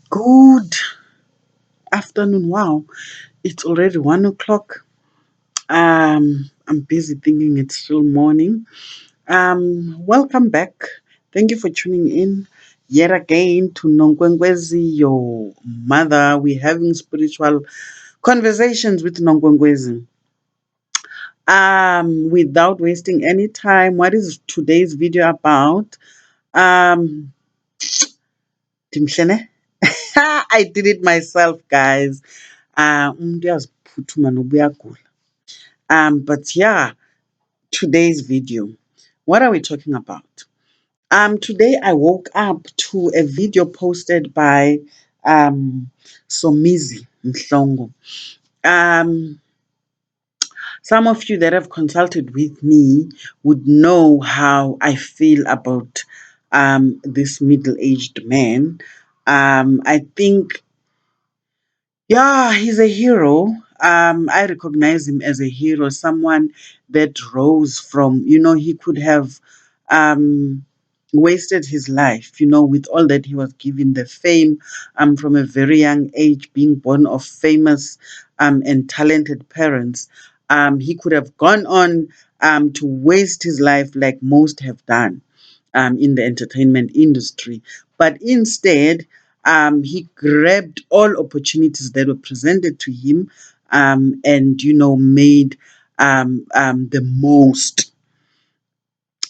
Good afternoon. Wow, it's already 1 o'clock. I'm busy thinking it's still morning. Welcome back. Thank you for tuning in yet again to Nongwengwezi, your mother. We're having spiritual conversations with Nongwengwezi. Without wasting any time, what is today's video about? Um, Timshene? I did it myself, guys. Umuntu uyaziphuthuma noba uyagula. But yeah, today's video. What are we talking about? Today I woke up to a video posted by Somizi Mhlongo. Um, some of you that have consulted with me would know how I feel about this middle-aged man. I think Yeah, he's a hero. I recognize him as a hero, someone that rose from, he could have um, wasted his life, with all that he was given, the fame from a very young age, being born of famous and talented parents. He could have gone on to waste his life like most have done in the entertainment industry. But instead, he grabbed all opportunities that were presented to him and, made the most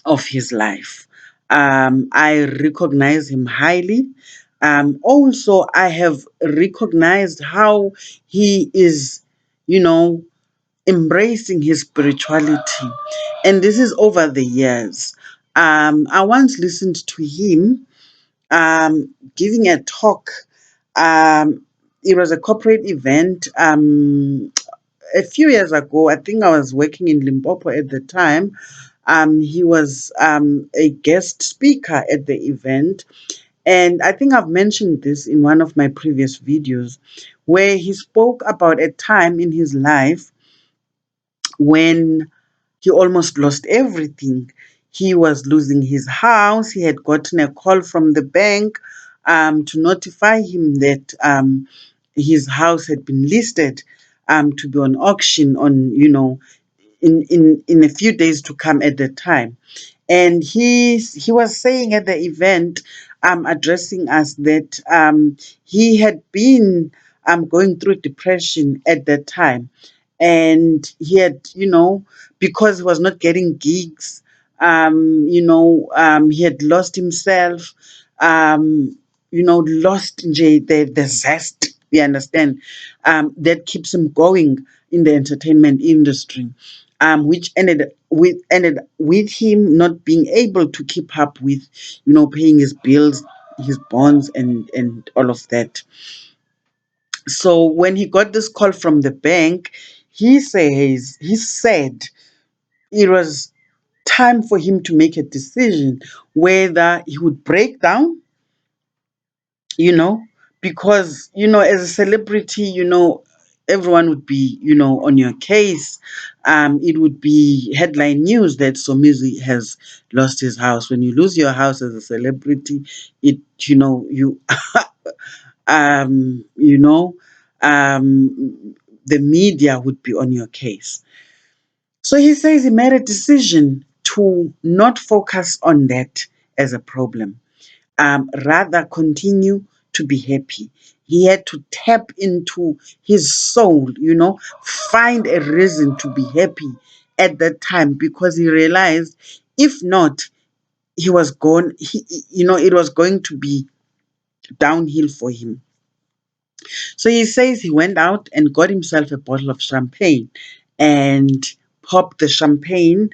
of his life. I recognize him highly. Also, I have recognized how he is, you know, embracing his spirituality. And this is over the years. I once listened to him giving a talk. It was a corporate event a few years ago. I think I was working in Limpopo at the time. He was a guest speaker at the event. And I think I've mentioned this in one of my previous videos where he spoke about a time in his life when he almost lost everything. He was losing his house. He had gotten a call from the bank to notify him that his house had been listed to be on auction on, in a few days to come at the time. And he was saying at the event, addressing us that he had been going through depression at that time, and he had, because he was not getting gigs, he had lost himself, lost the zest. You understand, that keeps him going in the entertainment industry, which ended with him not being able to keep up with, paying his bills, his bonds, and all of that. So when he got this call from the bank, he said it was time for him to make a decision whether he would break down, you know, because, as a celebrity, everyone would be, on your case. It would be headline news that Somizi has lost his house. When you lose your house as a celebrity, it, you, um, you know, the media would be on your case. So he says he made a decision to not focus on that as a problem, rather continue to be happy. He had to tap into his soul, find a reason to be happy at that time, because he realized if not, he was gone. It was going to be downhill for him. So he says he went out and got himself a bottle of champagne and popped the champagne.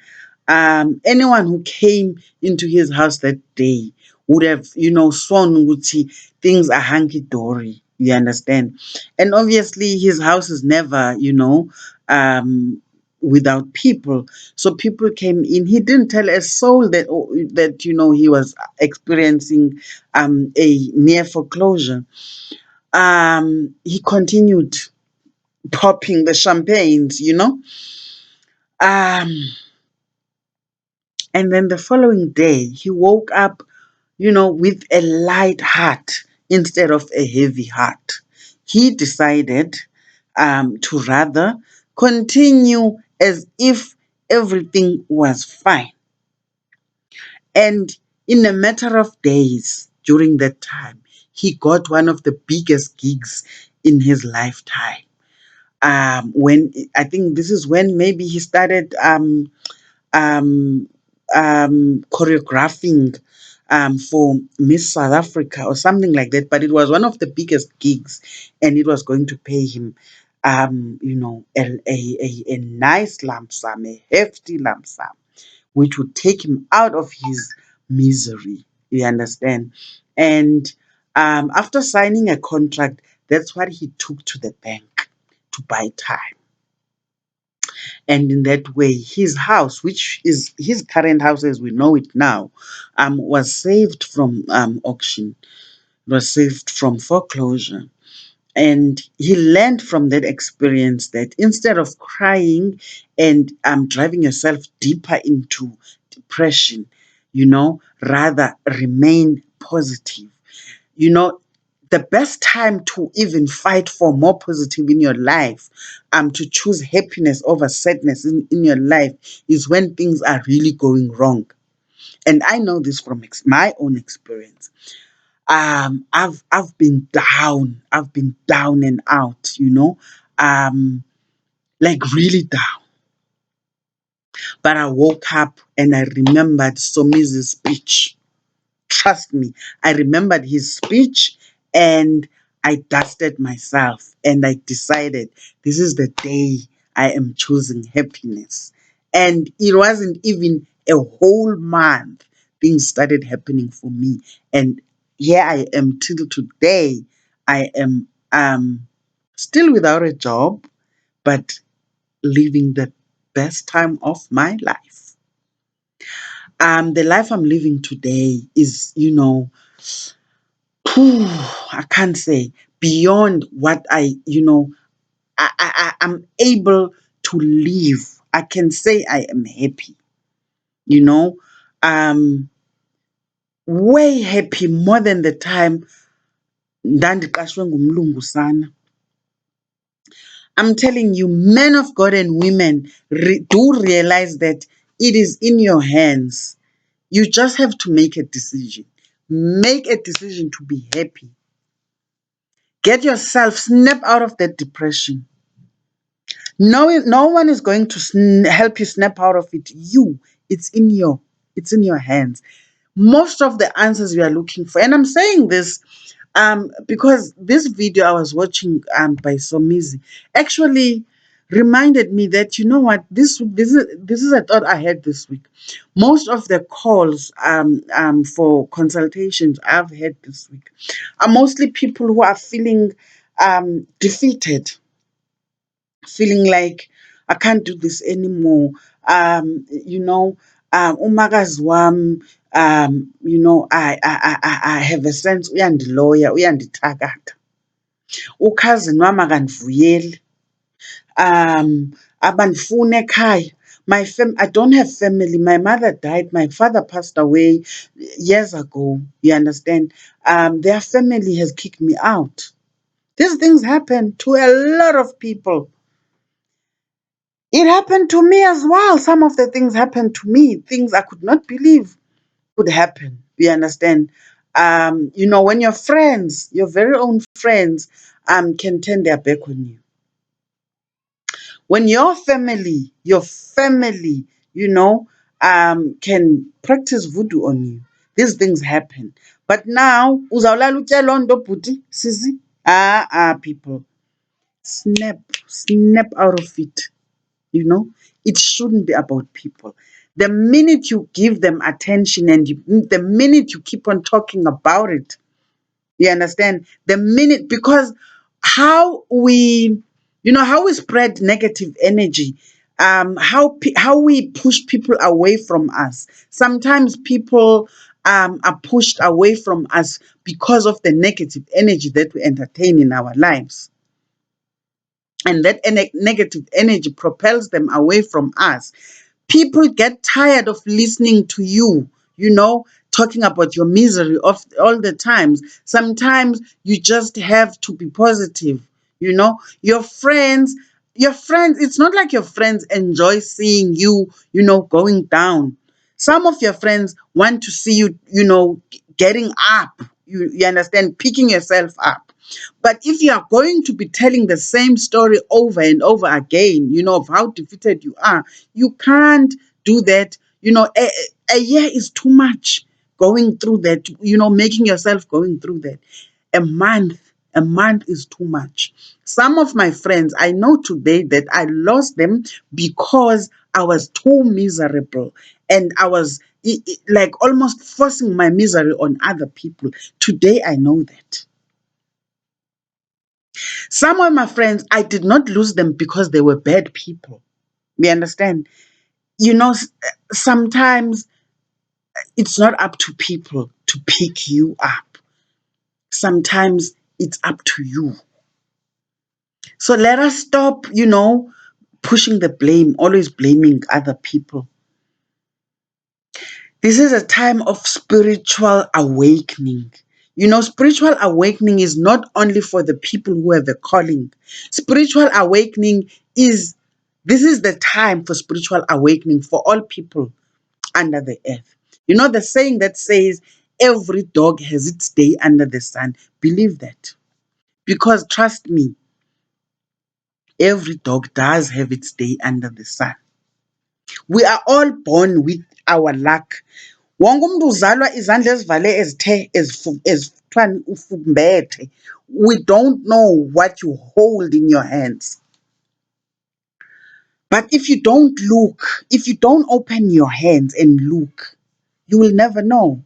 Anyone who came into his house that day would have, sworn Uguti, things are hunky dory. You understand? And obviously, his house is never, without people. So people came in. He didn't tell a soul that he was experiencing a near foreclosure. He continued popping the champagnes, um and then the following day he woke up, with a light heart instead of a heavy heart. He decided to rather continue as if everything was fine. And in a matter of days during that time, he got one of the biggest gigs in his lifetime. When I think this is when maybe he started um, choreographing for Miss South Africa or something like that. But it was one of the biggest gigs, and it was going to pay him, a nice lump sum, a hefty lump sum, which would take him out of his misery. You understand? And after signing a contract, that's what he took to the bank to buy time. And in that way, his house, which is his current house as we know it now, was saved from auction, was saved from foreclosure. And he learned from that experience that instead of crying and driving yourself deeper into depression, rather remain positive. You know, the best time to even fight for more positive in your life, to choose happiness over sadness in your life is when things are really going wrong. And I know this from my own experience. I've been down. I've been down and out, like really down. But I woke up and I remembered Somizi's speech. Trust me, I remembered his speech and I dusted myself and I decided this is the day I am choosing happiness. And it wasn't even a whole month, things started happening for me. And here I am till today. I am still without a job, but living the best time of my life. The life I'm living today is, I can't say beyond what I'm able to live. I can say I am happy, you know, um, way happy more than the time ndandiqashwe ngumlungu sana. I'm telling you, men of God and women do realize that it is in your hands. You just have to make a decision. Make a decision to be happy. Get yourself, snap out of that depression. No one is going to help you snap out of it. It's in your hands. Most of the answers you are looking for, and I'm saying this because this video I was watching by Somizi actually reminded me that you know what this is a thought I had this week. Most of the calls for consultations I've had this week are mostly people who are feeling defeated, feeling like I can't do this anymore. Umakazi wam, I have a sense uyandiloya, uyandithakatha. Ukhazini wami akandivuyeli. Abandifuni ekhaya. I don't have family. My mother died. My father passed away years ago. You understand? Their family has kicked me out. These things happen to a lot of people. It happened to me as well. Some of the things happened to me, things I could not believe could happen. You understand? When your friends, your very own friends, can turn their back on you. When your family, can practice voodoo on you, these things happen. But now, uzawulala utya loo nto bhuti, sisi? People, snap out of it. It shouldn't be about people. The minute you give them attention and the minute you keep on talking about it, you understand? The minute, because how we spread negative energy, how we push people away from us. Sometimes people are pushed away from us because of the negative energy that we entertain in our lives. And that negative energy propels them away from us. People get tired of listening to you, talking about your misery of all the times. Sometimes you just have to be positive. Your friends, it's not like your friends enjoy seeing you, going down. Some of your friends want to see you, getting up. You understand, picking yourself up. But if you are going to be telling the same story over and over again, of how defeated you are, you can't do that. A year is too much going through that, making yourself going through that. A month, a month is too much. Some of my friends, I know today that I lost them because I was too miserable and I was like almost forcing my misery on other people. Today, I know that. Some of my friends, I did not lose them because they were bad people. You understand? Sometimes it's not up to people to pick you up. Sometimes it's up to you. So let us stop, pushing the blame, always blaming other people. This is a time of spiritual awakening. Spiritual awakening is not only for the people who have a calling. Spiritual awakening is, this is the time for spiritual awakening for all people under the earth. The saying that says, every dog has its day under the sun. Believe that. Because trust me, every dog does have its day under the sun. We are all born with our luck. Wonke umuntu uzalwa izandla ezivale ezithe ezithwani ufumbethe. We don't know what you hold in your hands. But if you don't look, if you don't open your hands and look, you will never know.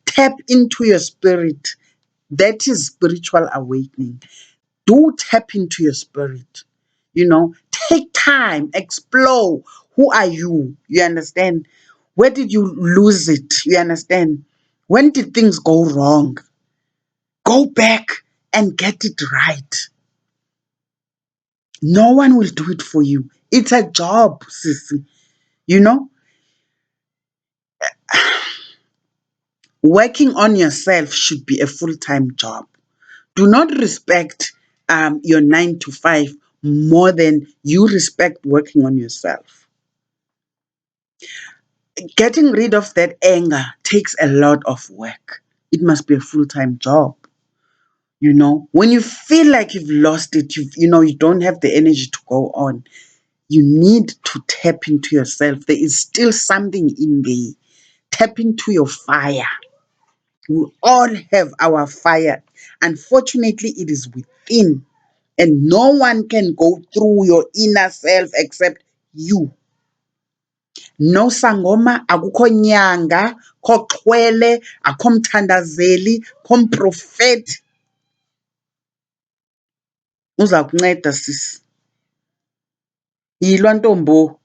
Tap into your spirit. That is spiritual awakening. Do tap into your spirit. Take time, explore. Who are you? You understand? Where did you lose it? You understand? When did things go wrong? Go back and get it right. No one will do it for you. It's a job, sissy. You know, working on yourself should be a full-time job. Do not respect your 9 to 5 more than you respect working on yourself. Getting rid of that anger takes a lot of work. It must be a full-time job. When you feel like you've lost it, you don't have the energy to go on. You need to tap into yourself. There is still something in there. Tap into your fire. We all have our fire. Unfortunately, it is within. And no one can go through your inner self except you. No sangoma, akukho nyanga, akho xhwele, akho mthandazeli, akho mprofethi uza kunceda sisi. Yilwa ntombo.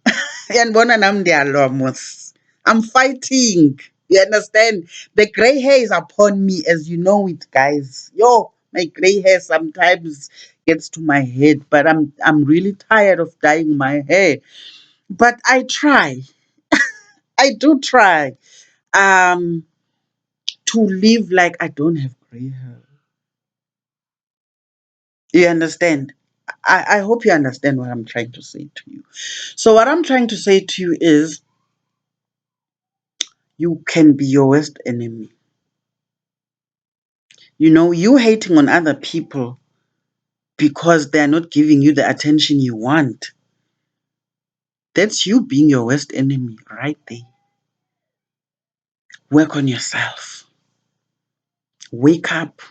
Uyanibona nami ndiyalwa mos. I'm fighting. You understand? The gray hair is upon me, as you know it, guys. Yo, my gray hair sometimes gets to my head, but I'm really tired of dyeing my hair. But I try. I do try to live like I don't have gray hair. You understand? I hope you understand what I'm trying to say to you. So what I'm trying to say to you is you can be your worst enemy. You hating on other people because they're not giving you the attention you want. That's you being your worst enemy right there. Work on yourself. Wake up.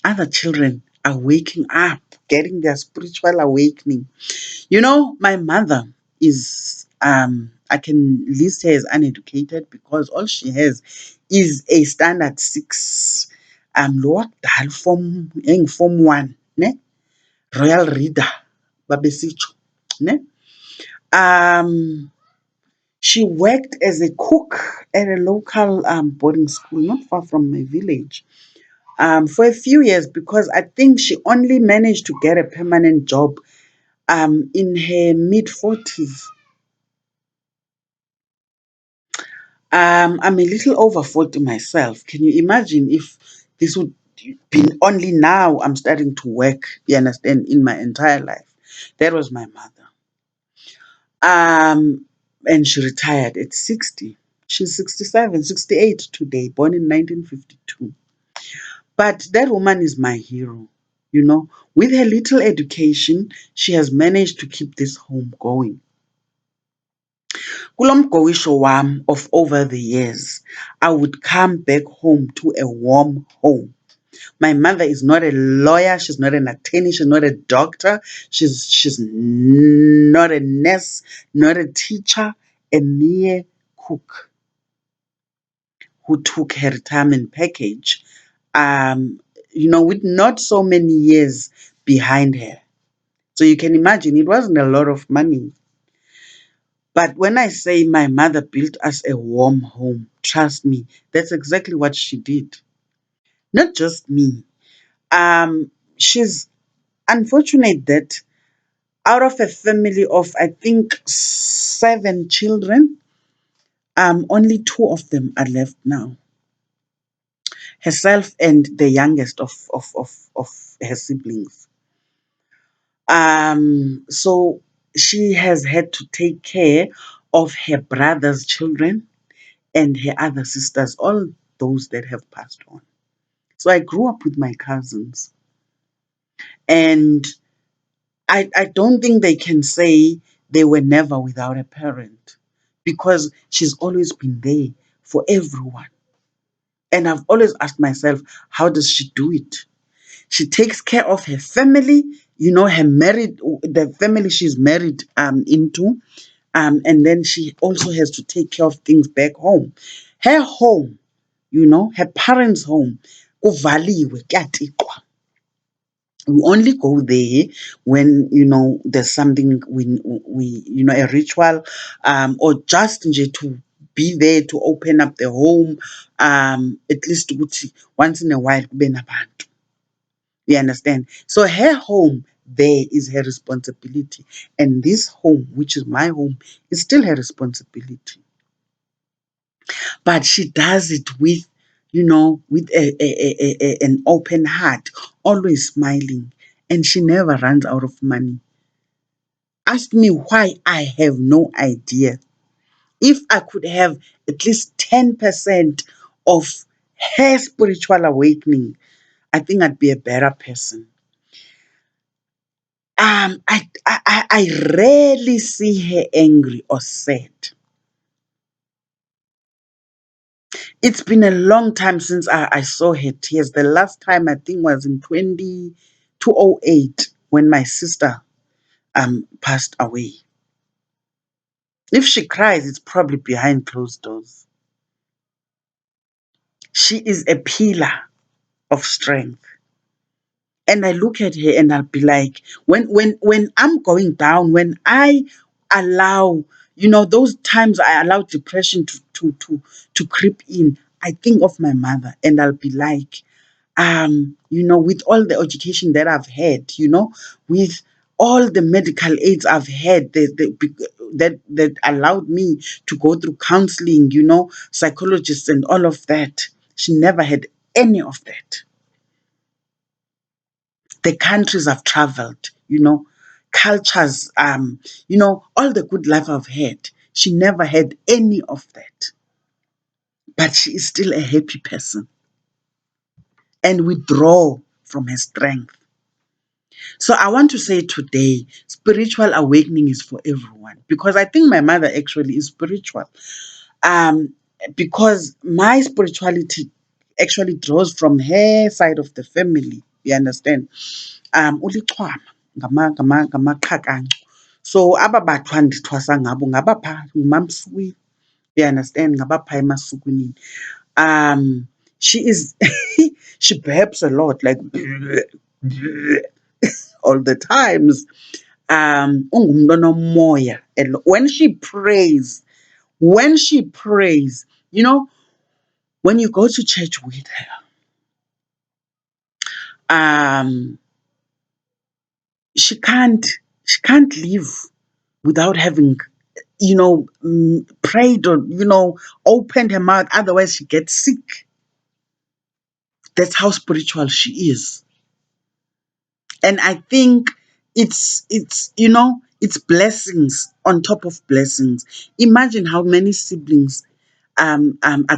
Other children are waking up, getting their spiritual awakening. My mother is, I can list her as uneducated because all she has is a standard 6. Lower dal form 1, ne? Royal Reader, babesitsho, ne? She worked as a cook at a local boarding school not far from my village for a few years because I think she only managed to get a permanent job in her mid-40s. I'm a little over 40 myself. Can you imagine if this would be only now I'm starting to work, you understand, in my entire life? That was my mother. And she retired at 60. She's 67, 68 today, born in 1952. But that woman is my hero. You know, with her little education, she has managed to keep this home going. Kulomgowisho wam of over the years, I would come back home to a warm home. My mother is not a lawyer, she's not an attorney, she's not a doctor, she's not a nurse, not a teacher, a mere cook who took her retirement package, um, with not so many years behind her. So you can imagine it wasn't a lot of money. But when I say my mother built us a warm home, trust me, that's exactly what she did. Not just me. She's unfortunate that out of a family of, I think, 7 children, only two of them are left now. Herself and the youngest of her siblings. So she has had to take care of her brother's children and her other sisters, all those that have passed on. So I grew up with my cousins. And I don't think they can say they were never without a parent because she's always been there for everyone. And I've always asked myself, how does she do it? She takes care of her family, the family she's married into, and then she also has to take care of things back home. Her home, her parents' home, kuvaliwe, kuyatiqwa. We only go there when there's something we a ritual, or just nje to be there to open up the home, at least ukuthi once in a while kube nabantu. You understand? So her home there is her responsibility, and this home, which is my home, is still her responsibility. But she does it with with an open heart, always smiling, and she never runs out of money. Ask me why, I have no idea. If I could have at least 10% of her spiritual awakening, I think I'd be a better person. I rarely see her angry or sad. It's been a long time since I saw her tears. The last time I think was in 2008 when my sister passed away. If she cries, it's probably behind closed doors. She is a pillar of strength. And I look at her and I'll be like, when I'm going down, when I allow, those times I allow depression to creep in, I think of my mother and I'll be like, with all the education that I've had, with all the medical aids I've had that allowed me to go through counseling, psychologists and all of that. She never had any of that. The countries I've traveled, cultures, all the good life I've had. She never had any of that. But she is still a happy person. And we draw from her strength. So I want to say today, spiritual awakening is for everyone. Because I think my mother actually is spiritual. Um, because my spirituality actually draws from her side of the family. You understand? Ulichwama ngamaqhakancu. So aba bantu andithwasa ngabo ngabapha ngumamsukwini. You understand? Ngabapha emasukwini. She is she burps a lot, like all the times. Ungumntu onomoya. When she prays, when you go to church with her, she can't live without having prayed or, opened her mouth. Otherwise, she gets sick. That's how spiritual she is. And I think it's blessings on top of blessings. Imagine how many siblings are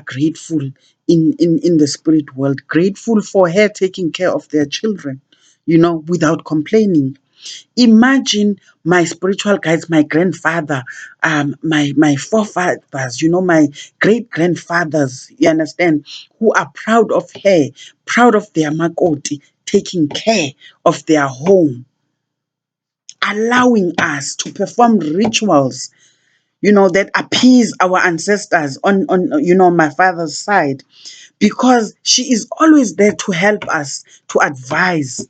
grateful in the spirit world, grateful for her taking care of their children, without complaining. Imagine my spiritual guides, my grandfather, my forefathers, my great grandfathers, you understand, who are proud of her, proud of their makoti, taking care of their home, allowing us to perform rituals, that appease our ancestors on my father's side, because she is always there to help us, to advise,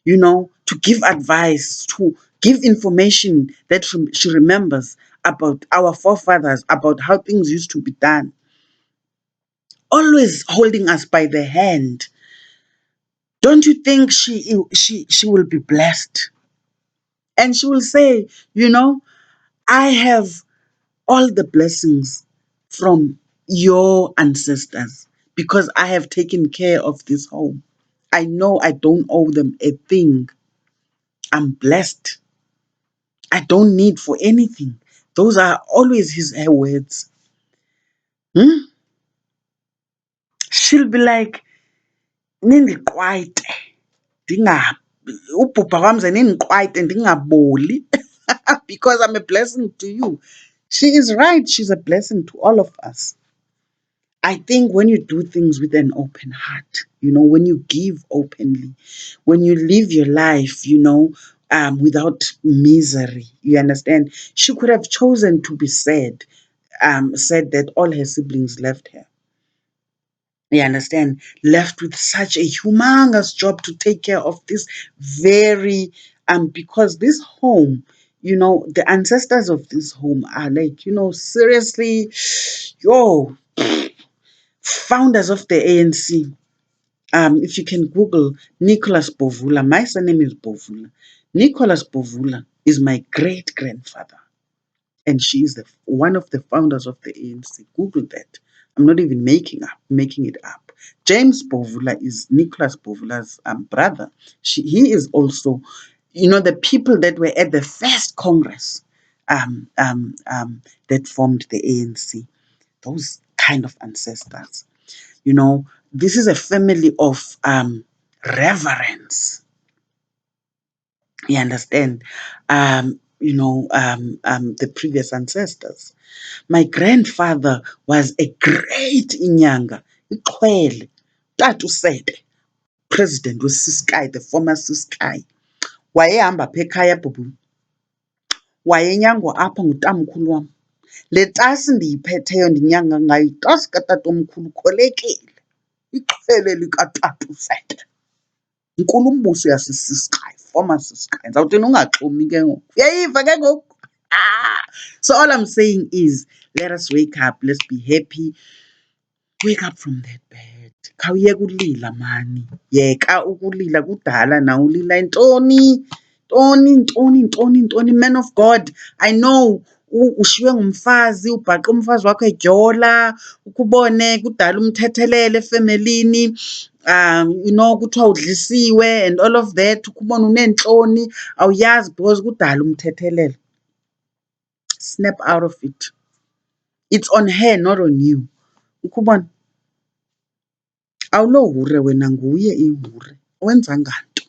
to give advice, to give information that she remembers about our forefathers, about how things used to be done. Always holding us by the hand. Don't you think she will be blessed? And she will say, I have all the blessings from your ancestors because I have taken care of this home. I know I don't owe them a thing. I'm blessed. I don't need for anything. Those are always her words. Hmm? She'll be like, nindiqwayite, ubhubha kwam ze nindiqwayite ndingaboli because I'm a blessing to you. She is right. She's a blessing to all of us. I think when you do things with an open heart, when you give openly, when you live your life, without misery, you understand? She could have chosen to be sad, said that all her siblings left her. You understand? Left with such a humongous job to take care of this very, because this home, the ancestors of this home are like, seriously, yo, founders of the ANC. If you can Google Nicholas Bovula, my surname is Bovula. Nicholas Bovula is my great grandfather, and she is one of the founders of the ANC. Google that. I'm not even making it up. James Bovula is Nicholas Bovula's brother. He is also, the people that were at the first Congress that formed the ANC. Those kind of ancestors. This is a family of reverence. You understand? The previous ancestors. My grandfather was a great inyanga, iqhwele, Tatu said, president weSiskai, the former Siskai. Wayehamba apha ekhaya bhubu. Wayenyangwa apha ngutamkhulu wam. Le tasi ndiyiphetheyo ndinyanga ngayo yitasi katatomkhulu Kholekile. Iqhwele likatatu said. Inkulumbuso yaseSiskai, former Siskai. Ndizawuthini ungaxhomi ke ngoku? Uyayiva ke ngoku? So all I'm saying is, let us wake up. Let's be happy. Wake up from that bed. Khawuyeka ulila mani. Yeka ukulila kudala na ulila ntoni? Ntoni. Man of God, I know ushiywe ngumfazi, ubhaqe umfazi wakho edyola, ukubone kudala umthethelele efemelini, kuthiwa udlisiwe and all of that, ukubona uneentloni, awuyazi because kudala umthethelela. Snap out of it. It's on her, not on you. Ukubona, awulohure wena, nguye ihure. Awenzanga nto.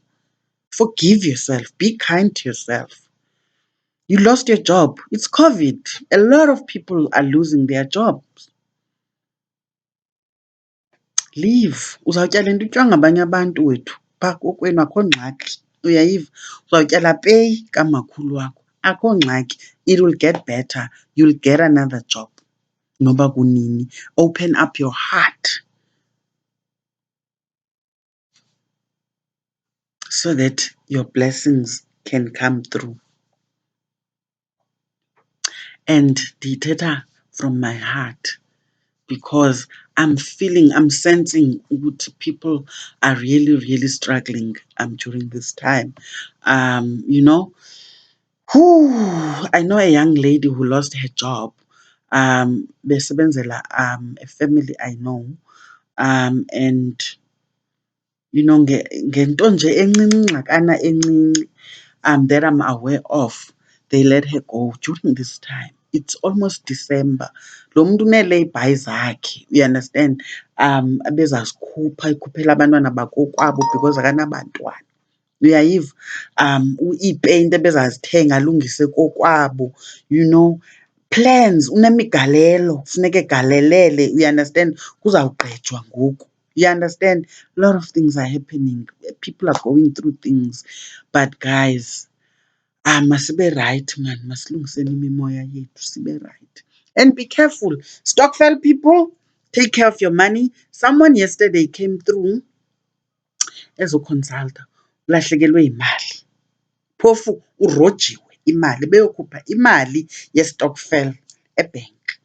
Forgive yourself. Be kind to yourself. You lost your job. It's COVID. A lot of people are losing their jobs. Leave. Uzawutyala into utywa ngabanye abantu wethu. Phaa kokwenu akho ngxaki. Uyayiva? Uzawutyala peyi kamakhulu wakho. Akho ngxaki. It will get better. You'll get another job. Noba kunini. Open up your heart so that your blessings can come through. And ndiyithetha from my heart because I'm sensing what people are really, really struggling during this time. Um, you know, Whew, I know a young lady who lost her job. Besebenzela a family I know. And ngento nje encinci ngxakana encinci that I'm aware of, they let her go during this time. It's almost December. Lo muntu une-layby zakhe, you understand? Ebezazikhupha ekhuphela abantwana bakokwabo because akanabantwana. Uyayiva? Iipeyinti ebezazithenga alungise kokwabo, plans, unemigalelo funeka egalelele, you understand? Kuzawugqejwa ngoku. You understand? A lot of things are happening. People are going through things. But guys, masibe right, man. Masilungiseni imimoya yethu, sibe right. And be careful. Stockfell people, take care of your money. Someone yesterday came through ezoconsulta, ulahlekelwe yimali. Phofu urojiwe imali, beyokhupha imali yestokfel ebhenk.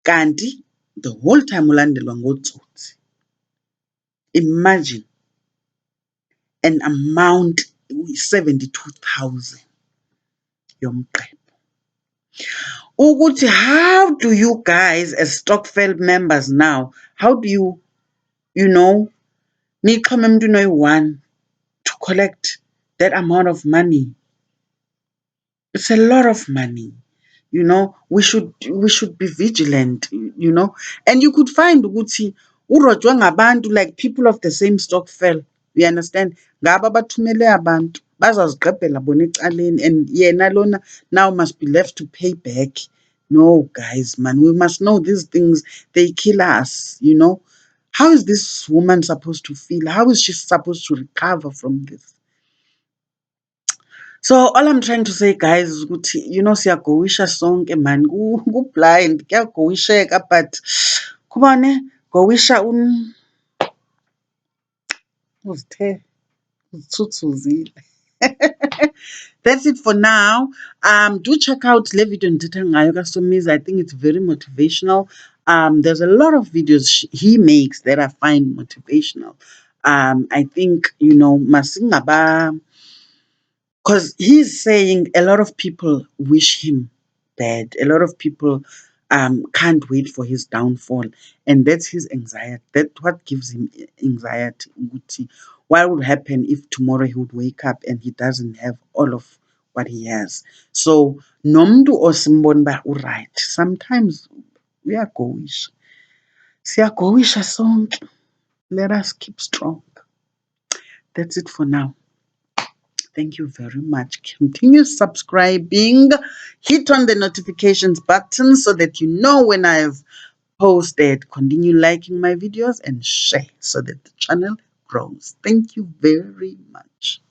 Kanti the whole time ulandelwa ngootsotsi. Imagine an amount 72,000 yomqebo. Ukuthi, how do you guys as stokvel members now, how do nixhome emntwini oyi-one to collect that amount of money? It's a lot of money. We should be vigilant. And you could find ukuthi urojwa ngabantu, like people of the same stokvel. You understand? Ngaba bathumele abantu bazazigqebhela bona ecaleni, and yena lona now must be left to pay back. No, guys, man, we must know these things. They kill us. How is this woman supposed to feel? How is she supposed to recover from this? So all I'm trying to say, guys, is ukuthi siyagowisha sonke man, ku-blind kuyagowisheka, but kubone gowisha uzithe uzithuthuzile. That's it for now. Do check out le video ndithetha ngayo kaSomizi. I think it's very motivational. There's a lot of videos he makes that I find motivational. I think masingaba, because he's saying a lot of people wish him bad. A lot of people can't wait for his downfall. And that's his anxiety. That's what gives him anxiety. What would happen if tomorrow he would wake up and he doesn't have all of what he has? So, nomdu osimbonba right. Sometimes we are goish. Siyagoisha sonke. Let us keep strong. That's it for now. Thank you very much. Continue subscribing. Hit on the notifications button so that you know when I've posted. Continue liking my videos and share so that the channel grows. Thank you very much.